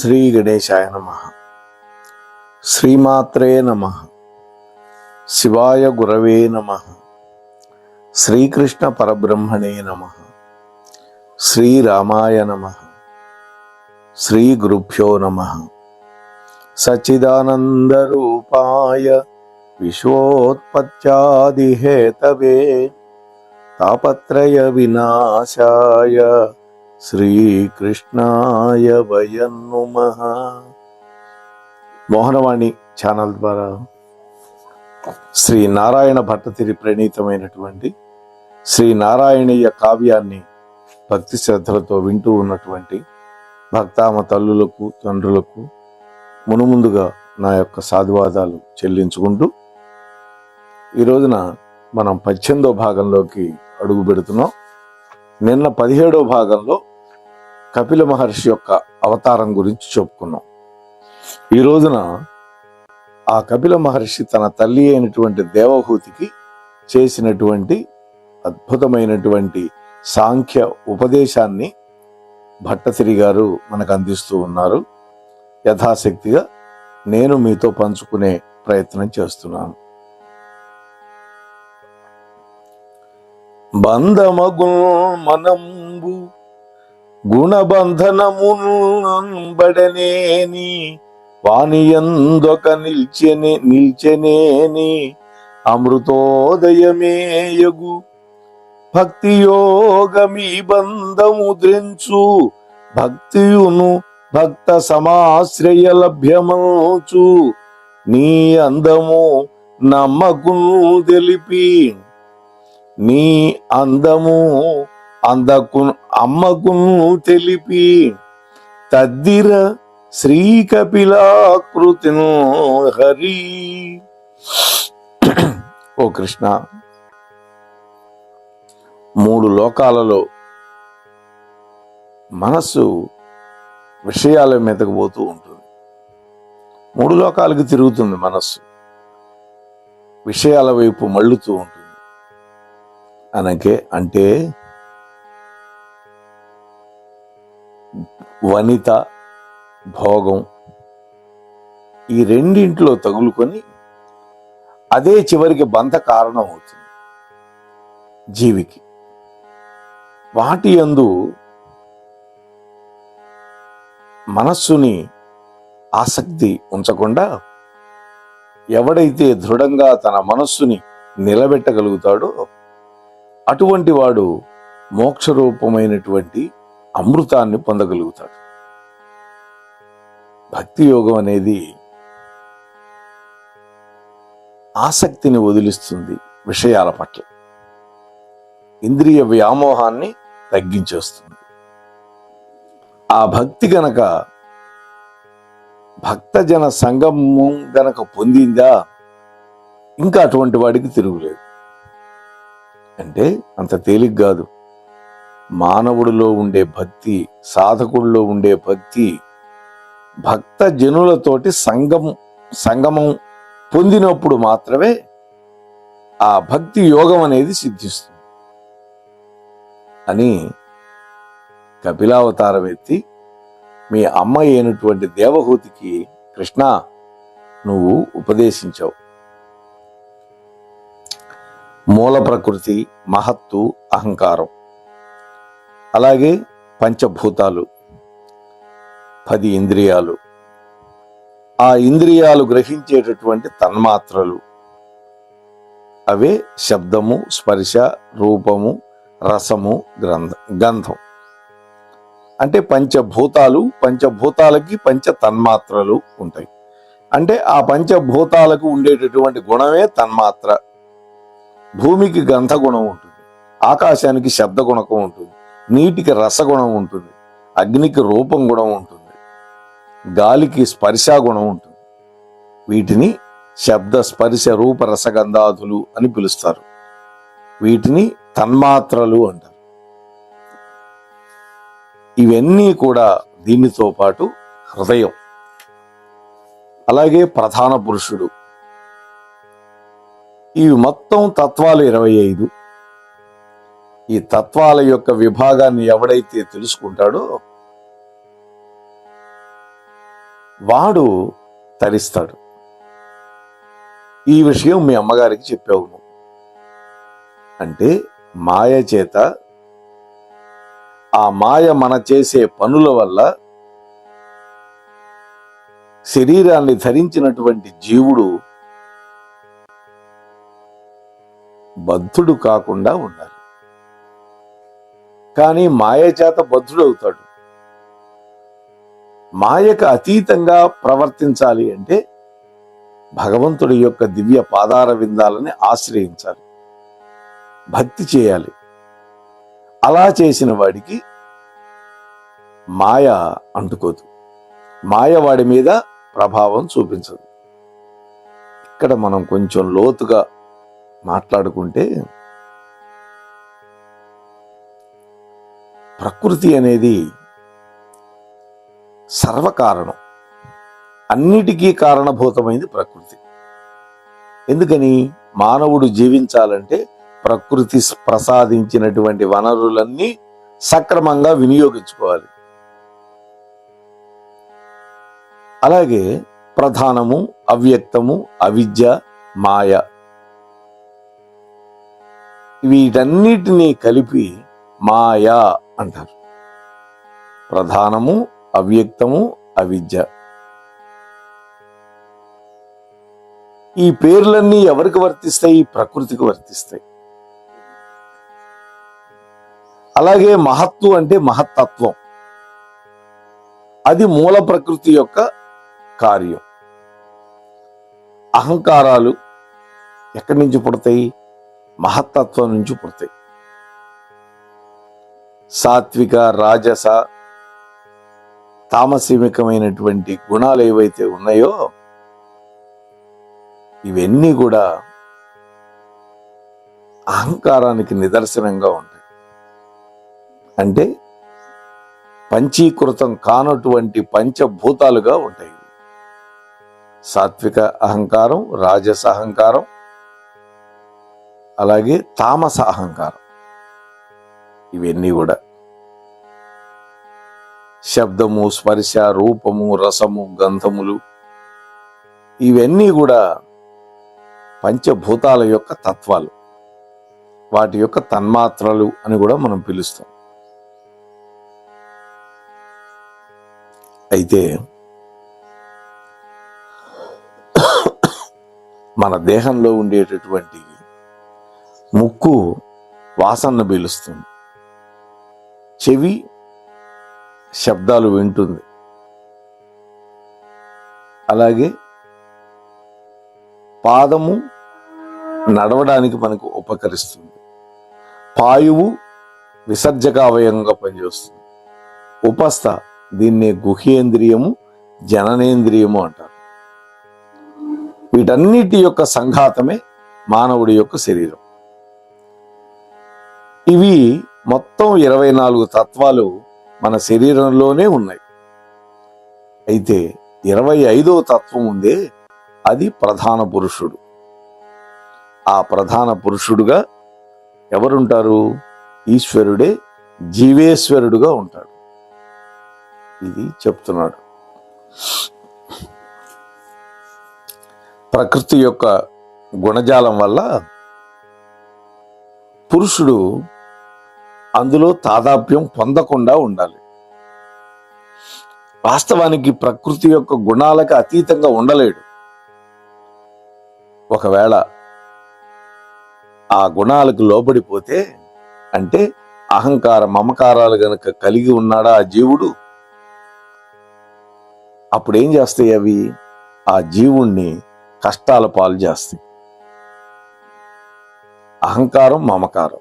శ్రీ గణేశాయ నమః. శ్రీమాత్రే నమః. శివాయ గురవే నమః. శ్రీకృష్ణ పరబ్రహ్మణే నమః. శ్రీరామాయ నమః. శ్రీ గురుభ్యో నమః. సచ్చిదానందరూపాయ విశ్వోత్పత్యాదిహేతవే తాపత్రయ వినాశాయ శ్రీకృష్ణాయ వయం నమః. మోహనవాణి ఛానల్ ద్వారా శ్రీ నారాయణ భట్టతిరి ప్రణీతమైనటువంటి శ్రీ నారాయణీయ కావ్యాన్ని భక్తి శ్రద్ధలతో వింటూ ఉన్నటువంటి భక్తామ తల్లులకు తండ్రులకు మునుముందుగా నా యొక్క సాధువాదాలు చెల్లించుకుంటూ ఈ రోజున మనం 18వ భాగంలోకి అడుగు పెడుతున్నాం. నిన్న 17వ భాగంలో కపిల మహర్షి యొక్క అవతారం గురించి చెప్పుకున్నాం. ఈ రోజున ఆ కపిల మహర్షి తన తల్లి అయినటువంటి దేవహూతికి చేసినటువంటి అద్భుతమైనటువంటి సాంఖ్య ఉపదేశాన్ని భట్టతిరి గారు మనకు అందిస్తూ ఉన్నారు. యథాశక్తిగా నేను మీతో పంచుకునే ప్రయత్నం చేస్తున్నాను. బంధమగు మనంబు గుణబంధనముబడనేని వాణియందొక నిల్చెనేని అమృతోదయమేయగు భక్తి యోగమీ బంధము ద్రించు భక్తియును భక్త సమాశ్రయ లభ్యమౌచు నీ అందము నమ్మకు తెలిపి నీ అందము అందకు అమ్మకు తెలిపి తద్దిర శ్రీ కపిలాకృతి హరి. ఓ కృష్ణ, 3 లోకాలలో మనస్సు విషయాల మీదకు పోతూ ఉంటుంది. 3 లోకాలకు తిరుగుతుంది మనస్సు, విషయాల వైపు మళ్ళుతూ ఉంటుంది. అంటే వనిత, భోగం, ఈ రెండింటిలో తగులుకొని అదే చివరికి బంధ కారణం అవుతుంది జీవికి. వాటి యందు మనస్సుని ఆసక్తి ఉంచకుండా ఎవడైతే దృఢంగా తన మనస్సుని నిలబెట్టగలుగుతాడో అటువంటి వాడు మోక్షరూపమైనటువంటి అమృతాన్ని పొందగలుగుతాడు. భక్తి యోగం అనేది ఆసక్తిని వదిలిస్తుంది విషయాల పట్ల, ఇంద్రియ వ్యామోహాన్ని తగ్గించేస్తుంది. ఆ భక్తి గనక భక్తజన సంగము గనక పొందిందా ఇంకా అటువంటి వాడికి తిరుగులేదు. అంటే అంత తేలిక కాదు. మానవుడిలో ఉండే భక్తి, సాధకుడిలో ఉండే భక్తి భక్త జనులతోటి సంగమం పొందినప్పుడు మాత్రమే ఆ భక్తి యోగం అనేది సిద్ధిస్తుంది అని కపిలావతారం ఎత్తి మీ అమ్మ అయినటువంటి దేవహూతికి కృష్ణ నువ్వు ఉపదేశించావు. మూల ప్రకృతి, మహత్తు, అహంకారం, అలాగే పంచభూతాలు, 10 ఇంద్రియాలు, ఆ ఇంద్రియాలు గ్రహించేటటువంటి తన్మాత్రలు, అవే శబ్దము, స్పర్శ, రూపము, రసము, గంధం. అంటే పంచభూతాలు, పంచభూతాలకి పంచ తన్మాత్రలు ఉంటాయి. అంటే ఆ పంచభూతాలకు ఉండేటటువంటి గుణమే తన్మాత్ర. భూమికి గంధ గుణం ఉంటుంది, ఆకాశానికి శబ్ద గుణకం ఉంటుంది, నీటికి రసగుణం ఉంటుంది, అగ్నికి రూపం గుణం ఉంటుంది, గాలికి స్పర్శ గుణం ఉంటుంది. వీటిని శబ్ద స్పర్శ రూప రసగంధాదులు అని పిలుస్తారు. వీటిని తన్మాత్రలు అంటారు. ఇవన్నీ కూడా దీనితో పాటు హృదయం, అలాగే ప్రధాన పురుషుడు, ఇవి మొత్తం తత్వాలు 25. ఈ తత్వాల యొక్క విభాగాన్ని ఎవడైతే తెలుసుకుంటాడో వాడు తరిస్తాడు. ఈ విషయం మీ అమ్మగారికి చెప్పావు నువ్వు. అంటే మాయ చేత, ఆ మాయ మన చేసే పనుల వల్ల శరీరాన్ని ధరించినటువంటి జీవుడు బద్ధుడు కాకుండా ఉండాలి. కానీ మాయ చేత బద్ధుడవుతాడు. మాయకు అతీతంగా ప్రవర్తించాలి అంటే భగవంతుడి యొక్క దివ్య పాదార విందాలని ఆశ్రయించాలి, భక్తి చేయాలి. అలా చేసిన వాడికి మాయ అంటుకోదు, మాయ వాడి మీద ప్రభావం చూపించదు. ఇక్కడ మనం కొంచెం లోతుగా మాట్లాడుకుంటే, ప్రకృతి అనేది సర్వకారణం, అన్నిటికీ కారణభూతమైంది ప్రకృతి. ఎందుకని? మానవుడు జీవించాలంటే ప్రకృతి ప్రసాదించినటువంటి వనరులన్నీ సక్రమంగా వినియోగించుకోవాలి. అలాగే ప్రధానము, అవ్యక్తము, అవిద్య, మాయ, వీటన్నిటినీ కలిపి మాయా అంటారు. ప్రధానము, అవ్యక్తము, అవిద్య. ఈ పేర్లన్నీ ఎవరికి వర్తిస్తాయి? ప్రకృతికి వర్తిస్తాయి. అలాగే మహత్తు అంటే మహత్తత్వం, అది మూల ప్రకృతి యొక్క కార్యం. అహంకారాలు ఎక్కడి నుంచి పుడతాయి? మహత్తత్వం నుంచి పుడతాయి. సాత్విక, రాజస, తామసికమైనటువంటి గుణాలు ఏవైతే ఉన్నాయో ఇవన్నీ కూడా అహంకారానికి నిదర్శనంగా ఉంటాయి. అంటే పంచీకృతం కానటువంటి పంచభూతాలుగా ఉంటాయి. సాత్విక అహంకారం, రాజస అహంకారం, అలాగే తామస అహంకారం. ఇవన్నీ కూడా శబ్దము, స్పర్శ, రూపము, రసము, గంధములు, ఇవన్నీ కూడా పంచభూతాల యొక్క తత్వాలు, వాటి యొక్క తన్మాత్రలు అని కూడా మనం పిలుస్తాం. అయితే మన దేహంలో ఉండేటటువంటి ముక్కు వాసనను పీలుస్తుంది, చెవి శబ్దాలు వింటుంది, అలాగే పాదము నడవడానికి మనకు ఉపకరిస్తుంది, పాయువు విసర్జకావయంగా పనిచేస్తుంది, ఉపస్థ దీన్నే గుహేంద్రియము, జననేంద్రియము అంటారు. వీటన్నిటి యొక్క సంఘాతమే మానవుడి యొక్క శరీరం. ఇవి మొత్తం 24 తత్వాలు మన శరీరంలోనే ఉన్నాయి. అయితే 25వ తత్వం ఉందే, అది ప్రధాన పురుషుడు. ఆ ప్రధాన పురుషుడుగా ఎవరుంటారు? ఈశ్వరుడే జీవేశ్వరుడుగా ఉంటాడు. ఇది చెప్తున్నాడు. ప్రకృతి యొక్క గుణజాలం వల్ల పురుషుడు అందులో తాదాప్యం పొందకుండా ఉండాలి. వాస్తవానికి ప్రకృతి యొక్క గుణాలకు అతీతంగా ఉండలేడు. ఒకవేళ ఆ గుణాలకు లోబడిపోతే, అంటే అహంకార మమకారాలు గనక కలిగి ఉన్నాడా ఆ జీవుడు, అప్పుడేం చేస్తాయి? అవి ఆ జీవుణ్ణి కష్టాల పాలు చేస్తాయి. అహంకారం, మమకారం,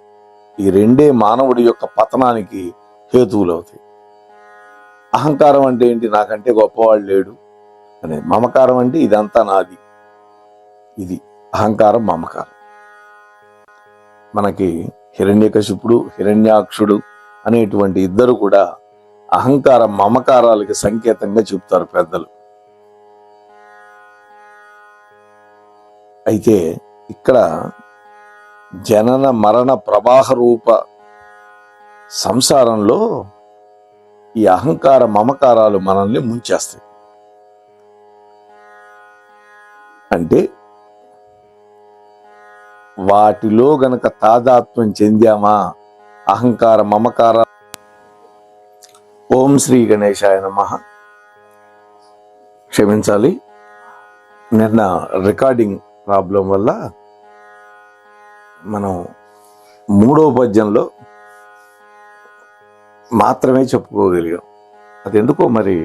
ఈ రెండే మానవుడి యొక్క పతనానికి హేతువులు అవుతాయి. అహంకారం అంటే ఏంటి? నాకంటే గొప్పవాడు లేడు అనేది. మమకారం అంటే ఇదంతా నాది. ఇది అహంకారం, మమకారం. మనకి హిరణ్యకశిపుడు, హిరణ్యాక్షుడు అనేటువంటి ఇద్దరు కూడా అహంకార మమకారాలకి సంకేతంగా చెప్తారు పెద్దలు. అయితే ఇక్కడ జనన మరణ ప్రవాహ రూప సంసారంలో ఈ అహంకార మమకారాలు మనల్ని ముంచేస్తాయి. అంటే వాటిలో గనక తాదాత్మ్యం చెందామా, అహంకార మమకార. ఓం శ్రీ గణేశాయ నమః. క్షమించాలి, నిన్న రికార్డింగ్ ప్రాబ్లం వల్ల మనం 3వ పద్యంలో మాత్రమే చెప్పుకోగలిగాం. అది ఎందుకో మరి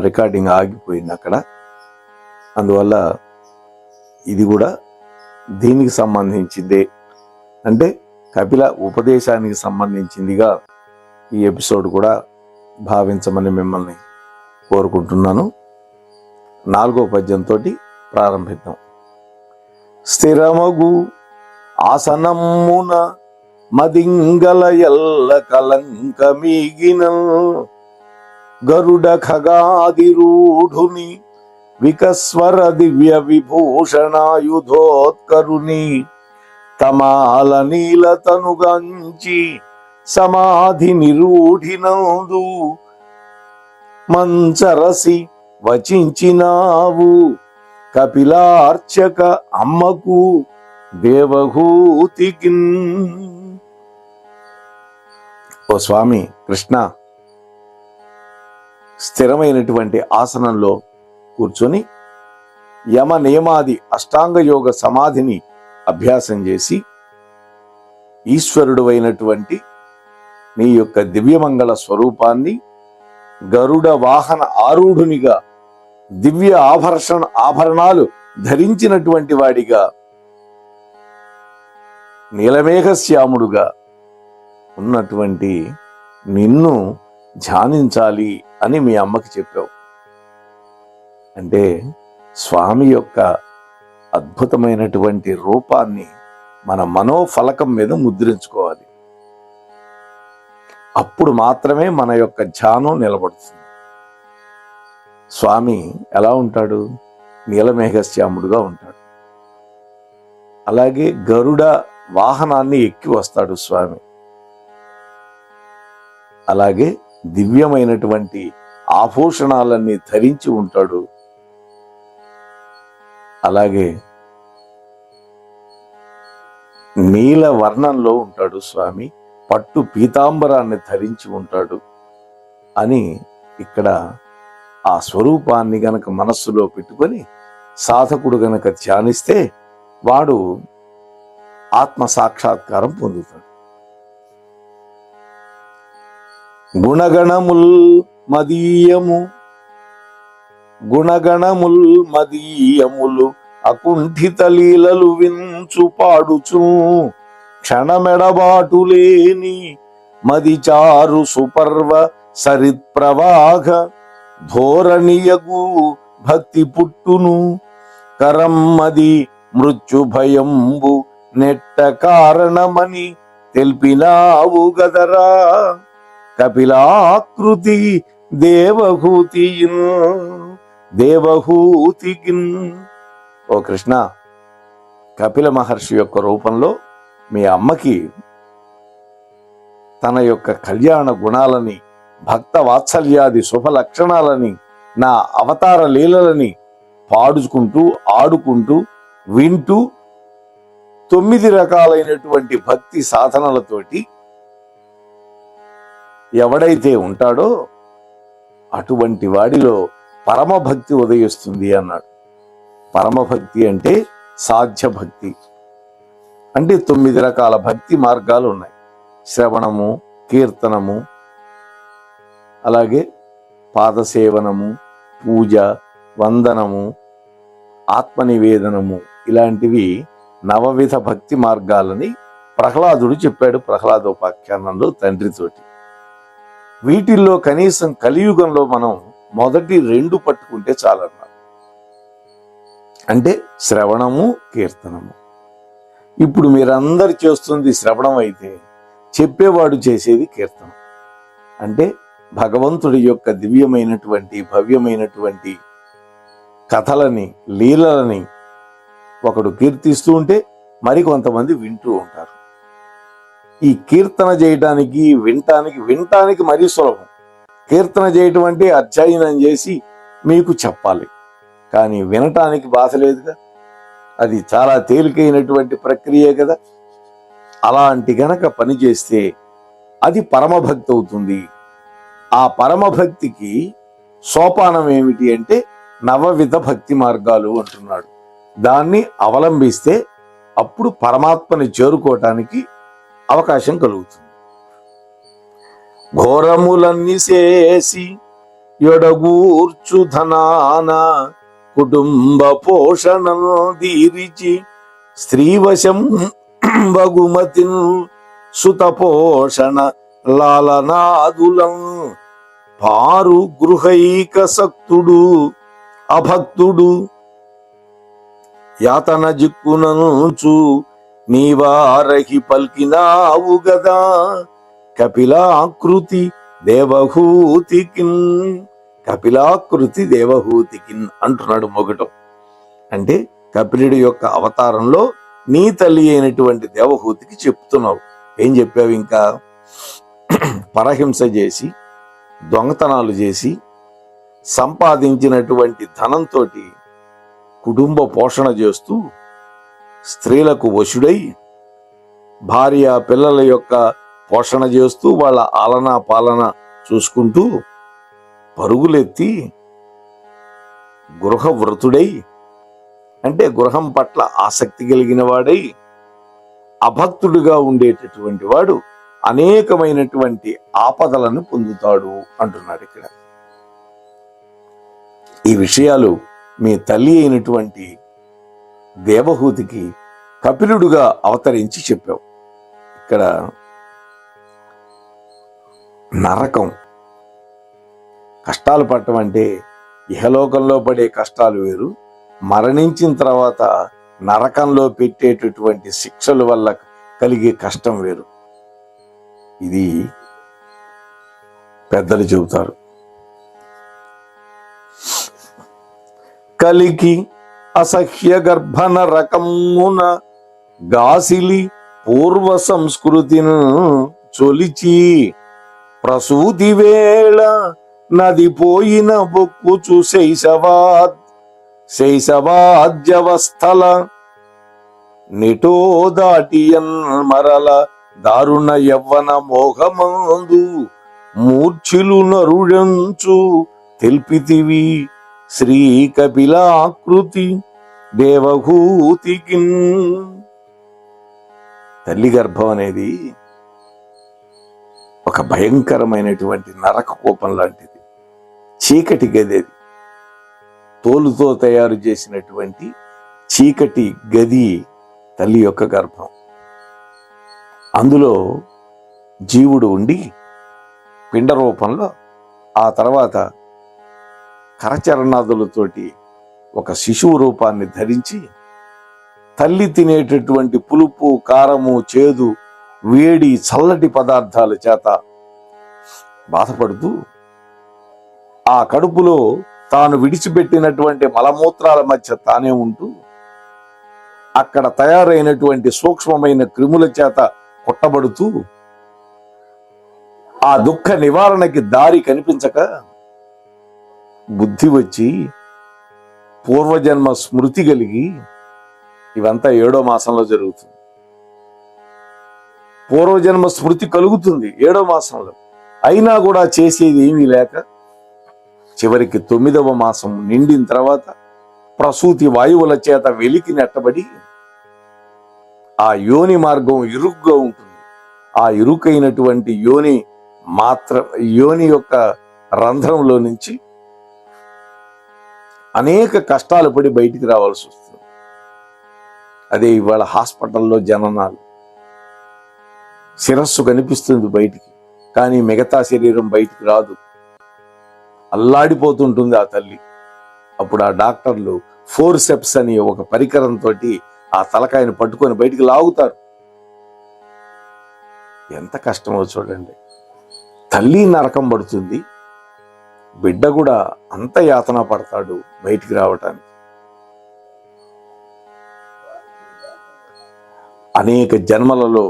రికార్డింగ్ ఆగిపోయింది అక్కడ. అందువల్ల ఇది కూడా దీనికి సంబంధించిందే, అంటే కపిల ఉపదేశానికి సంబంధించిందిగా ఈ ఎపిసోడ్ కూడా భావించమని మిమ్మల్ని కోరుకుంటున్నాను. 4వ పద్యంతో ప్రారంభిద్దాం. స్థిరమగు ఆసనమున మదింగల ఎల్ల కలంకమీగిన గరుడ ఖగాదిరూఢుని వికస్వర దివ్య విభూషణాయుధోత్కరుని తమాల నీలతనుగంచి సమాధి నిరూఢినందు మంచరసి వచించినావు కపిలార్చక అమ్మకు దేవహూతికి. ఓ స్వామి కృష్ణ, స్థిరమైనటువంటి ఆసనంలో కూర్చొని యమ నియమాది అష్టాంగ యోగ సమాధిని అభ్యాసం చేసి ఈశ్వరుడు అయినటువంటి నీ యొక్క దివ్యమంగళ స్వరూపాన్ని గరుడ వాహన ఆరూఢునిగా దివ్య ఆభరణాలు ధరించినటువంటి వాడిగా నీలమేఘశ్యాముడుగా ఉన్నటువంటి నిన్ను ధ్యానించాలి అని మీ అమ్మకి చెప్పావు. అంటే స్వామి యొక్క అద్భుతమైనటువంటి రూపాన్ని మన మనోఫలకం మీద ముద్రించుకోవాలి. అప్పుడు మాత్రమే మన యొక్క ధ్యానం నిలబడుతుంది. స్వామి ఎలా ఉంటాడు? నీలమేఘశ్యాముడుగా ఉంటాడు. అలాగే గరుడ వాహనాన్ని ఎక్కి వస్తాడు స్వామి. అలాగే దివ్యమైనటువంటి ఆభూషణాలన్నీ ధరించి ఉంటాడు. అలాగే నీల వర్ణంలో ఉంటాడు స్వామి, పట్టు పీతాంబరాన్ని ధరించి ఉంటాడు అని ఇక్కడ ఆ స్వరూపాన్ని గనక మనస్సులో పెట్టుకొని సాధకుడు గనక ధ్యానిస్తే వాడు ఆత్మ సాక్షాత్కారం పొందుతాడు. గుణగణముల్ మదీయములు అకుంఠిత లీలలు వించు పాడుచు క్షణమెడబాటులేని మదిచారు సుపర్వ సరిత్ప్రవాహ ధోరణియగు భక్తి పుట్టును కరమ్మది మృత్యు భయంబు నెట్ట కారణమని తెలిపినావు గదరా కపిలాకృతి దేవహూతికిన్. ఓ కృష్ణ, కపిల మహర్షి యొక్క రూపంలో మీ అమ్మకి తన యొక్క కళ్యాణ గుణాలని, భక్త వాత్సల్యాది శుభ లక్షణాలని, నా అవతార లీలలని పాడుకుంటూ ఆడుకుంటూ వింటూ 9 రకాలైనటువంటి భక్తి సాధనలతోటి ఎవడైతే ఉంటాడో అటువంటి వాడిలో పరమభక్తి ఉదయిస్తుంది అన్నాడు. పరమభక్తి అంటే సాధ్య భక్తి. అంటే 9 రకాల భక్తి మార్గాలు ఉన్నాయి. శ్రవణము, కీర్తనము, అలాగే పాదసేవనము, పూజ, వందనము, ఆత్మనివేదనము, ఇలాంటివి 9 భక్తి మార్గాలని ప్రహ్లాదుడు చెప్పాడు ప్రహ్లాదోపాఖ్యానంలో తండ్రితోటి. వీటిల్లో కనీసం కలియుగంలో మనం మొదటి 2 పట్టుకుంటే చాలన్నారు. అంటే శ్రవణము, కీర్తనము. ఇప్పుడు మీరందరు చేస్తుంది శ్రవణం అయితే చెప్పేవాడు చేసేది కీర్తనం. అంటే భగవంతుడి యొక్క దివ్యమైనటువంటి భవ్యమైనటువంటి కథలని, లీలలని ఒకడు కీర్తిస్తూ ఉంటే మరికొంతమంది వింటూ ఉంటారు. ఈ కీర్తన చేయటానికి వినటానికి మరీ సులభం. కీర్తన చేయటం అంటే అధ్యయనం చేసి మీకు చెప్పాలి. కానీ వినటానికి బాధ లేదుగా. అది చాలా తేలికైనటువంటి ప్రక్రియే కదా. అలాంటి గనక పని చేస్తే అది పరమభక్తి అవుతుంది. ఆ పరమభక్తికి సోపానం ఏమిటి అంటే నవవిధ భక్తి మార్గాలు అంటున్నాడు. దాన్ని అవలంబిస్తే అప్పుడు పరమాత్మని చేరుకోవటానికి అవకాశం కలుగుతుంది. ఘోరములన్నీ చేసి ఎడగూర్చు ధనాన కుటుంబ పోషణ దీరిచి స్త్రీవశం బగుమతిన్ సుత పోషణ లాలనాదులం పారు గృహైక సక్తుడు అభక్తుడు యాతన జిక్కునంచు నీవారహి పల్కినావు గదా కపిలాకృతి దేవహూతికిన్. కపిలాకృతి దేవహూతికిన్ అంటున్నాడు మొగటం. అంటే కపిలుడి యొక్క అవతారంలో నీ తల్లి అయినటువంటి దేవహూతికి చెప్తున్నావు. ఏం చెప్పావు? ఇంకా పరహింస చేసి దొంగతనాలు చేసి సంపాదించినటువంటి ధనంతో కుటుంబ పోషణ చేస్తూ స్త్రీలకు వశుడై భార్య పిల్లల యొక్క పోషణ చేస్తూ వాళ్ళ ఆలనా పాలన చూసుకుంటూ పరుగులెత్తి గృహవ్రతుడై అంటే గృహం పట్ల ఆసక్తి కలిగిన వాడై అభక్తుడిగా ఉండేటటువంటి వాడు అనేకమైనటువంటి ఆపదలను పొందుతాడు అంటున్నాడు ఇక్కడ. ఈ విషయాలు మీ తల్లి అయినటువంటి దేవహూతికి కపిలుడుగా అవతరించి చెప్పావు. ఇక్కడ నరకం కష్టాలు పడటం అంటే ఇహలోకంలో పడే కష్టాలు వేరు, మరణించిన తర్వాత నరకంలో పెట్టేటటువంటి శిక్షల వల్ల కలిగే కష్టం వేరు. ఇది పెద్దలు చెబుతారు. కలికి అసహ్య గర్భన రకమున గాసిలి పూర్వ సంస్కృతిని చొలిచి ప్రసూతి వేళ నది పోయిన బొక్కుచు శైశవాద్యవస్థల నిటో దాటియన్ మరల దారుణ యవ్వన మోహమందు మూర్ఛిలు నరుడంచు తెల్పితివి శ్రీ కపిలాకృతి దేవహూతికి. తల్లి గర్భం అనేది ఒక భయంకరమైనటువంటి నరక కోపం లాంటిది. చీకటి గది, తోలుతో తయారు చేసినటువంటి చీకటి గది తల్లి యొక్క గర్భం. అందులో జీవుడు ఉండి పిండ రూపంలో ఆ తర్వాత కరచరణాదులతోటి ఒక శిశువు రూపాన్ని ధరించి తల్లి తినేటటువంటి పులుపు, కారము, చేదు, వేడి, చల్లటి పదార్థాల చేత బాధపడుతూ ఆ కడుపులో తాను విడిచిపెట్టినటువంటి మలమూత్రాల మధ్య తానే ఉంటూ అక్కడ తయారైనటువంటి సూక్ష్మమైన క్రిముల చేత కొట్టబడుతూ ఆ దుఃఖ నివారణకి దారి కనిపించక బుద్ధి వచ్చి పూర్వజన్మ స్మృతి కలిగి, ఇవంతా 7వ మాసంలో జరుగుతుంది. పూర్వజన్మ స్మృతి కలుగుతుంది 7వ మాసంలో, అయినా కూడా చేసేది ఏమీ లేక చివరికి 9వ మాసం నిండిన తర్వాత ప్రసూతి వాయువుల చేత వెలికి నెట్టబడి ఆ యోని మార్గం ఇరుగ్గా ఉంటుంది. ఆ ఇరుకైనటువంటి యోని యొక్క రంధ్రంలో నుంచి అనేక కష్టాలు పడి బయటికి రావాల్సి వస్తుంది. అదే ఇవాళ హాస్పిటల్లో జననాలు. శిరస్సు కనిపిస్తుంది బయటికి, కానీ మిగతా శరీరం బయటికి రాదు. అల్లాడిపోతుంటుంది ఆ తల్లి. అప్పుడు ఆ డాక్టర్లు ఫోర్సెప్స్ అని ఒక పరికరంతో ఆ తలకాయను పట్టుకొని బయటికి లాగుతారు. ఎంత కష్టమో చూడండి. తల్లి నరకం పడుతుంది, బిడ్డ కూడా అంత యాతన పడతాడు బయటికి రావటానికి. అనేక జన్మలలో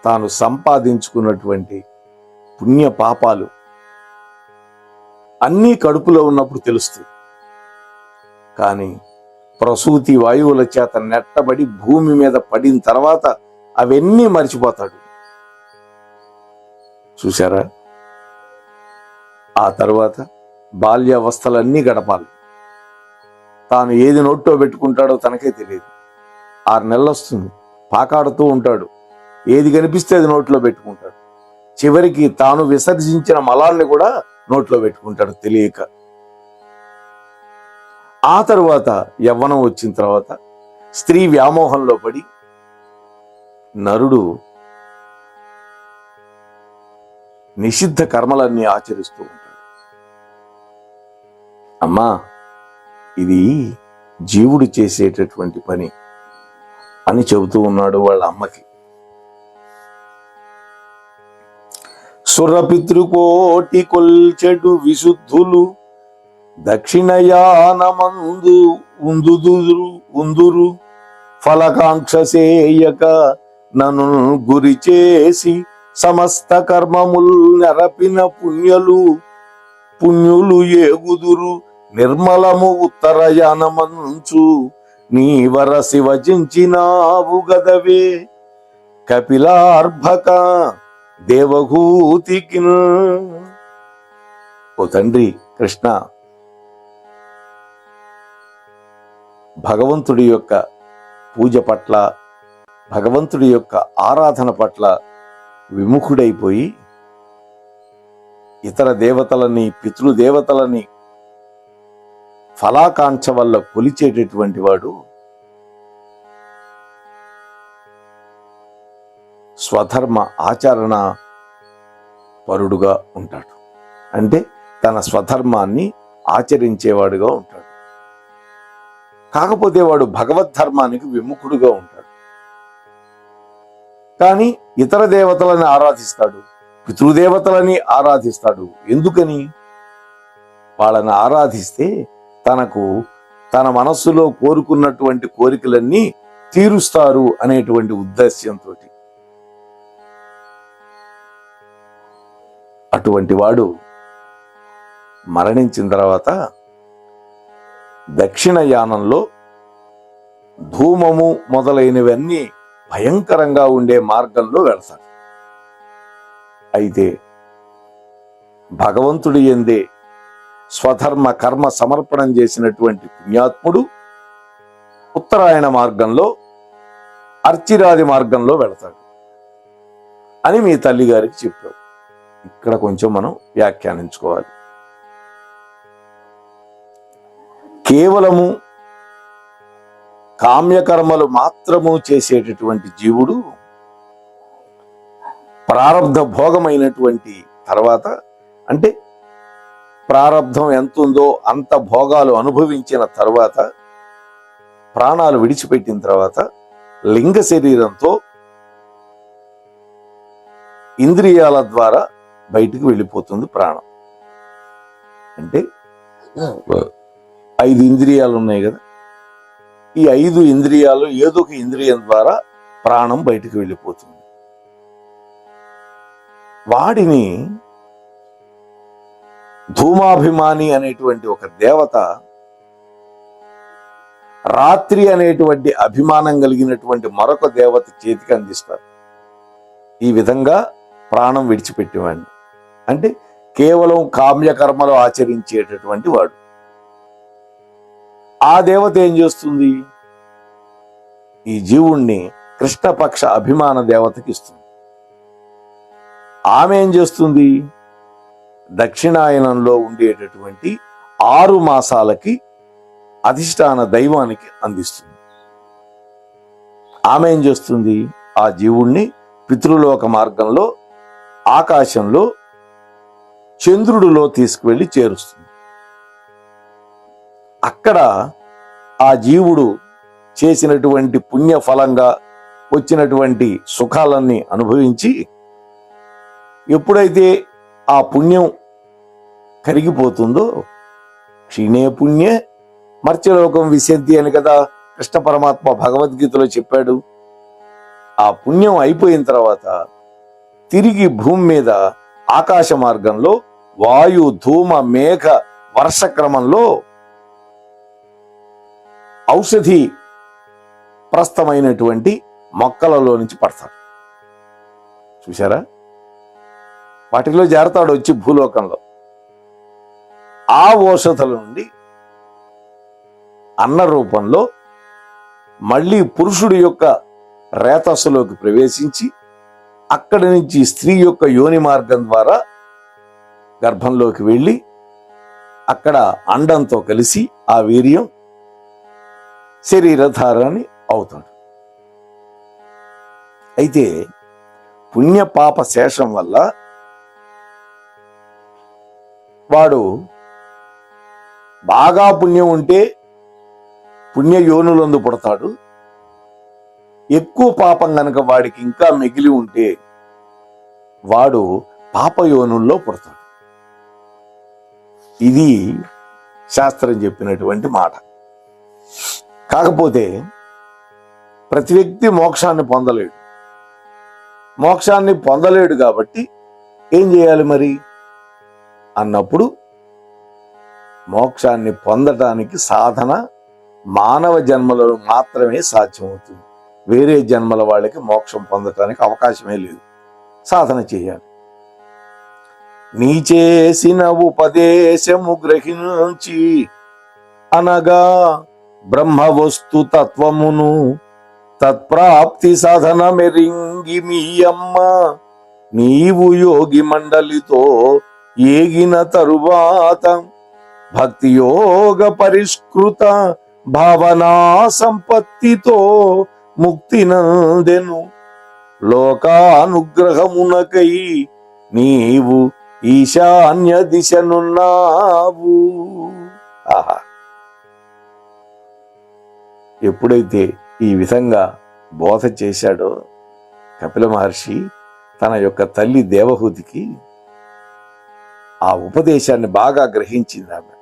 తాను సంపాదించుకున్నటువంటి పుణ్య పాపాలు అన్నీ కడుపులో ఉన్నప్పుడు తెలుస్తాయి. కానీ ప్రసూతి వాయువుల చేత నెట్టబడి భూమి మీద పడిన తర్వాత అవన్నీ మర్చిపోతాడు. చూశారా? ఆ తర్వాత బాల్యావస్థలన్నీ గడపాలి. తాను ఏది నోట్లో పెట్టుకుంటాడో తనకే తెలియదు. 6 నెలలు వస్తుంది, పాకాడుతూ ఉంటాడు, ఏది కనిపిస్తే అది నోట్లో పెట్టుకుంటాడు. చివరికి తాను విసర్జించిన మలాన్ని కూడా నోట్లో పెట్టుకుంటాడు తెలియక. ఆ తరువాత యవ్వనం వచ్చిన తర్వాత స్త్రీ వ్యామోహంలో పడి నరుడు నిషిద్ధ కర్మలన్నీ ఆచరిస్తూ ఉంటాడు. అమ్మా, ఇది జీవుడు చేసేటటువంటి పని అని చెబుతూ ఉన్నాడు వాళ్ళ అమ్మకి. సురపితృకోటి కొల్చెడు విశుద్ధులు దక్షిణయానమందు ఉందురు ఫలకాంక్ష సేయక నను గురి చేసి సమస్త కర్మముల్ నెరపిన పుణ్యులు ఏగుదురు నిర్మలము ఉత్తరయానమంచు నీవర శివజించినావు గదవే కపిలార్భక దేవహూతికి. ఓ తండ్రి కృష్ణ, భగవంతుడి యొక్క పూజ పట్ల, భగవంతుడి యొక్క ఆరాధన పట్ల విముఖుడైపోయి ఇతర దేవతలని, పితృదేవతలని ఫలాకాంక్ష వల్ల కొలిచేటటువంటి వాడు స్వధర్మ ఆచరణ పరుడుగా ఉంటాడు. అంటే తన స్వధర్మాన్ని ఆచరించేవాడుగా ఉంటాడు. కాకపోతే వాడు భగవద్ధర్మానికి విముఖుడుగా ఉంటాడు. కానీ ఇతర దేవతలని ఆరాధిస్తాడు, పితృదేవతలని ఆరాధిస్తాడు. ఎందుకని? వాళ్ళని ఆరాధిస్తే తనకు తన మనస్సులో కోరుకున్నటువంటి కోరికలన్నీ తీరుస్తారు అనేటువంటి ఉద్దేశ్యంతో. అటువంటి వాడు మరణించిన తర్వాత దక్షిణయానంలో ధూమము మొదలైనవన్నీ భయంకరంగా ఉండే మార్గంలో వెళతాడు. అయితే భగవంతుడి యందే స్వధర్మ కర్మ సమర్పణం చేసినటువంటి పుణ్యాత్ముడు ఉత్తరాయణ మార్గంలో, అర్చిరాది మార్గంలో వెళతాడు అని మీ తల్లిగారికి చెప్పావు. ఇక్కడ కొంచెం మనం వ్యాఖ్యానించుకోవాలి. కేవలము కామ్యకర్మలు మాత్రము చేసేటటువంటి జీవుడు ప్రారబ్ధ భోగమైనటువంటి తర్వాత, అంటే ప్రారబ్ధం ఎంత ఉందో అంత భోగాలు అనుభవించిన తర్వాత, ప్రాణాలు విడిచిపెట్టిన తర్వాత లింగ శరీరంతో ఇంద్రియాల ద్వారా బయటికి వెళ్ళిపోతుంది ప్రాణం. అంటే 5 ఇంద్రియాలు ఉన్నాయి కదా, ఈ 5 ఇంద్రియాలు ఏదో ఒక ఇంద్రియం ద్వారా ప్రాణం బయటికి వెళ్ళిపోతుంది. వాడిని ధూమాభిమాని అనేటువంటి ఒక దేవత రాత్రి అనేటువంటి అభిమానం కలిగినటువంటి మరొక దేవత చేతికి అందిస్తారు. ఈ విధంగా ప్రాణం విడిచిపెట్టేవాడిని. అంటే కేవలం కామ్యకర్మలు ఆచరించేటటువంటి వాడు. ఆ దేవత ఏం చేస్తుంది? ఈ జీవుణ్ణి కృష్ణపక్ష అభిమాన దేవతకి ఇస్తుంది. ఆమె ఏం చేస్తుంది? దక్షిణాయనంలో ఉండేటటువంటి 6 మాసాలకి అధిష్టాన దైవానికి అందిస్తుంది. ఆమె ఏం చేస్తుంది? ఆ జీవుణ్ణి పితృలోక మార్గంలో ఆకాశంలో చంద్రుడిలో తీసుకువెళ్ళి చేరుస్తుంది. అక్కడ ఆ జీవుడు చేసినటువంటి పుణ్య ఫలంగా వచ్చినటువంటి సుఖాలన్నీ అనుభవించి, ఎప్పుడైతే ఆ పుణ్యం కరిగిపోతుందో, క్షీణే పుణ్యే మర్త్యలోకం విశంతి అని కదా కృష్ణ పరమాత్మ భగవద్గీతలో చెప్పాడు. ఆ పుణ్యం అయిపోయిన తర్వాత తిరిగి భూమి మీద ఆకాశ మార్గంలో వాయు ధూమ మేఘ వర్ష క్రమంలో ఔషధి ప్రస్థమైనటువంటి మొక్కలలో నుంచి పడతాడు. చూశారా? వాటిలో చేరతాడు వచ్చి భూలోకంలో. ఆ ఔషధుల నుండి అన్న రూపంలో మళ్ళీ పురుషుడి యొక్క రేతస్సులోకి ప్రవేశించి అక్కడి నుంచి స్త్రీ యొక్క యోని మార్గం ద్వారా గర్భంలోకి వెళ్ళి అక్కడ అండంతో కలిసి ఆ వీర్యం శరీరధారణి అవుతాడు. అయితే పుణ్య పాప శేషం వల్ల వాడు బాగా పుణ్యం ఉంటే పుణ్య యోనులందు పుడతాడు. ఎక్కువ పాపం గనక వాడికి ఇంకా మిగిలి ఉంటే వాడు పాపయోనుల్లో పుడతాడు. ఇది శాస్త్రం చెప్పినటువంటి మాట. కాకపోతే ప్రతి వ్యక్తి మోక్షాన్ని పొందలేడు. మోక్షాన్ని పొందలేడు కాబట్టి ఏం చేయాలి మరి అన్నప్పుడు, మోక్షాన్ని పొందటానికి సాధన మానవ జన్మలలో మాత్రమే సాధ్యమవుతుంది. వేరే జన్మల వాళ్ళకి మోక్షం పొందటానికి అవకాశమే లేదు. సాధన చేయాలి. నీ చేసిన ఉపదేశము గ్రహించి అనగా బ్రహ్మవస్తు తత్వమును తత్ప్రాప్తి సాధన మెరింగి మీ అమ్మ నీవు యోగి మండలితో ఏగిన తరువాత భక్తి యోగ పరిష్కృత భావనా సంపత్తితో ముక్తి నందెను. లోకానుగ్రహమునకై నీవు ఈశాన్య దిశనున్నావు. ఆహా! ఎప్పుడైతే ఈ విధంగా బోధ చేశాడో కపిల మహర్షి తన యొక్క తల్లి దేవహూతికి ఆ ఉపదేశాన్ని బాగా గ్రహించింది. ఆమె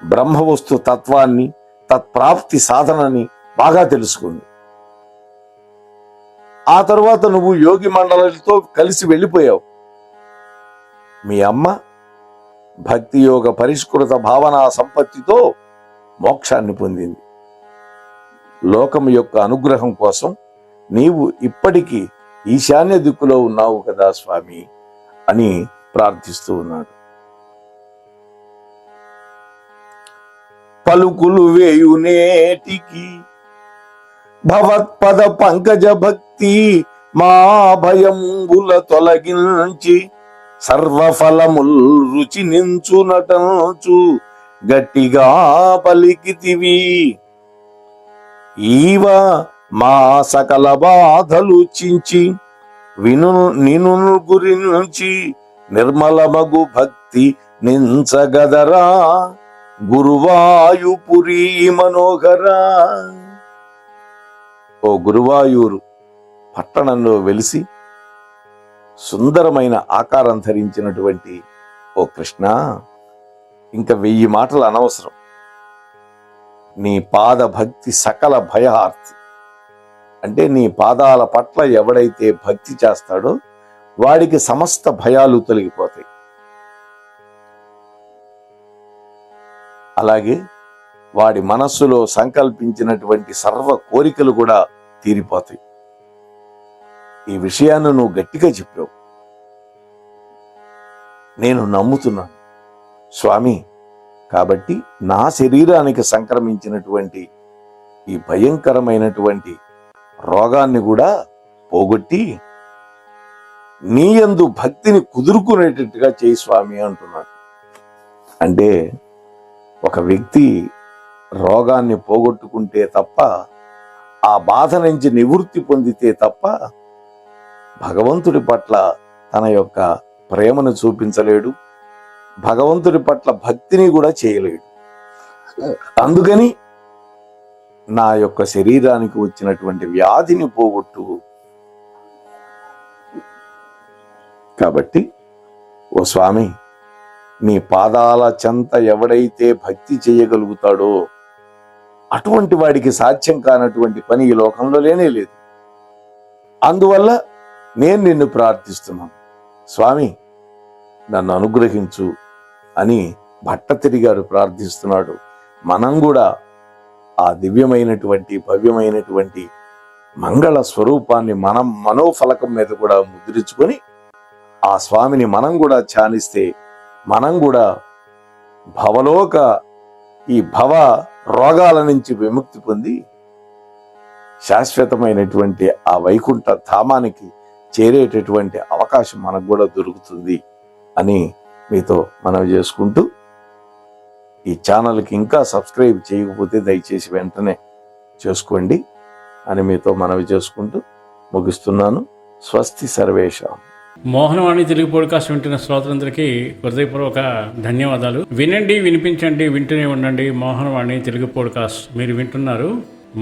బ్రహ్మవస్తు తత్వాన్ని, తత్ప్రాప్తి సాధనని బాగా తెలుసుకుంది. ఆ తరువాత నువ్వు యోగి మండలితో కలిసి వెళ్ళిపోయావు. మీ అమ్మ భక్తి యోగ పరిష్కృత భావనా సంపత్తితో మోక్షాన్ని పొందింది. లోకం యొక్క అనుగ్రహం కోసం నీవు ఇప్పటికీ ఈశాన్య దిక్కులో ఉన్నావు కదా స్వామి అని ప్రార్థిస్తూ ఉన్నాడు. పలుకులు వేయునేటికి భవత్పద పంకజ భక్తి మా భయంబుల తొలగించి సర్వఫలముల్ రుచి నించునటంచు గట్టిగా పలికితివి. ఈవ మా సకల బాధలు చించి నిను గురించి నిర్మలమగు భక్తి నించగదరా గురువాయుపురీ మనోహరా. ఓ గురువాయూరు పట్టణంలో వెలిసి సుందరమైన ఆకారం ధరించినటువంటి ఓ కృష్ణ, ఇంకా 1000 మాటలు అనవసరం. నీ పాద భక్తి సకల భయహార్తి. అంటే నీ పాదాల పట్ల ఎవడైతే భక్తి చేస్తాడో వాడికి సమస్త భయాలు తొలగిపోతాయి. అలాగే వాడి మనస్సులో సంకల్పించినటువంటి సర్వ కోరికలు కూడా తీరిపోతాయి. ఈ విషయాన్ని నువ్వు గట్టిగా చెప్పావు. నేను నమ్ముతున్నాను స్వామి. కాబట్టి నా శరీరానికి సంక్రమించినటువంటి ఈ భయంకరమైనటువంటి రోగాన్ని కూడా పోగొట్టి నీ యందు భక్తిని కుదురుకునేటట్టుగా చేయి స్వామి అంటున్నాడు. అంటే ఒక వ్యక్తి రోగాన్ని పోగొట్టుకుంటే తప్ప, ఆ బాధ నుంచి నివృత్తి పొందితే తప్ప భగవంతుడి పట్ల తన యొక్క ప్రేమను చూపించలేడు, భగవంతుడి పట్ల భక్తిని కూడా చేయలేడు. అందుకని నా యొక్క శరీరానికి వచ్చినటువంటి వ్యాధిని పోగొట్టు. కాబట్టి ఓ స్వామి, నీ పాదాల చెంత ఎవడైతే భక్తి చేయగలుగుతాడో అటువంటి వాడికి సాధ్యం కానటువంటి పని ఈ లోకంలో లేనే లేదు. అందువల్ల నేను నిన్ను ప్రార్థిస్తున్నాను స్వామి, నన్ను అనుగ్రహించు అని భట్టతిరి గారు ప్రార్థిస్తున్నాడు. మనం కూడా ఆ దివ్యమైనటువంటి భవ్యమైనటువంటి మంగళ స్వరూపాన్ని మనం మనోఫలకం మీద కూడా ముద్రించుకొని ఆ స్వామిని మనం కూడా ధ్యానిస్తే మనం కూడా భవలోక ఈ భవ రోగాల నుంచి విముక్తి పొంది శాశ్వతమైనటువంటి ఆ వైకుంఠ ధామానికి చేరేటటువంటి అవకాశం మనకు కూడా దొరుకుతుంది అని మీతో మనవి చేసుకుంటూ, ఈ ఛానల్కి ఇంకా సబ్స్క్రైబ్ చేయకపోతే దయచేసి వెంటనే చేసుకోండి అని మీతో మనవి చేసుకుంటూ ముగిస్తున్నాను. స్వస్తి సర్వేషాం. మోహనవాణి తెలుగు పాడ్కాస్ట్ వింటున్న శ్రోతలందరికీ హృదయపూర్వక ధన్యవాదాలు. వినండి, వినిపించండి, వింటూనే ఉండండి. మోహనవాణి తెలుగు పాడ్కాస్ట్ మీరు వింటున్నారు.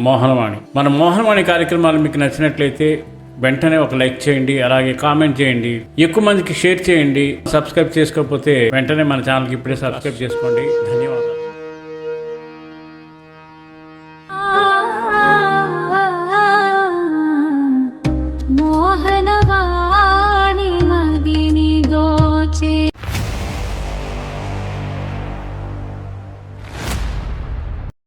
మోహనవాణి. మన మోహనవాణి కార్యక్రమాలు మీకు నచ్చినట్లయితే వెంటనే ఒక లైక్ చేయండి, అలాగే కామెంట్ చేయండి, ఎక్కువ మందికి షేర్ చేయండి. సబ్స్క్రైబ్ చేసుకోకపోతే వెంటనే మన ఛానల్కి ఇప్పుడే సబ్స్క్రైబ్ చేసుకోండి. ధన్యవాదాలు.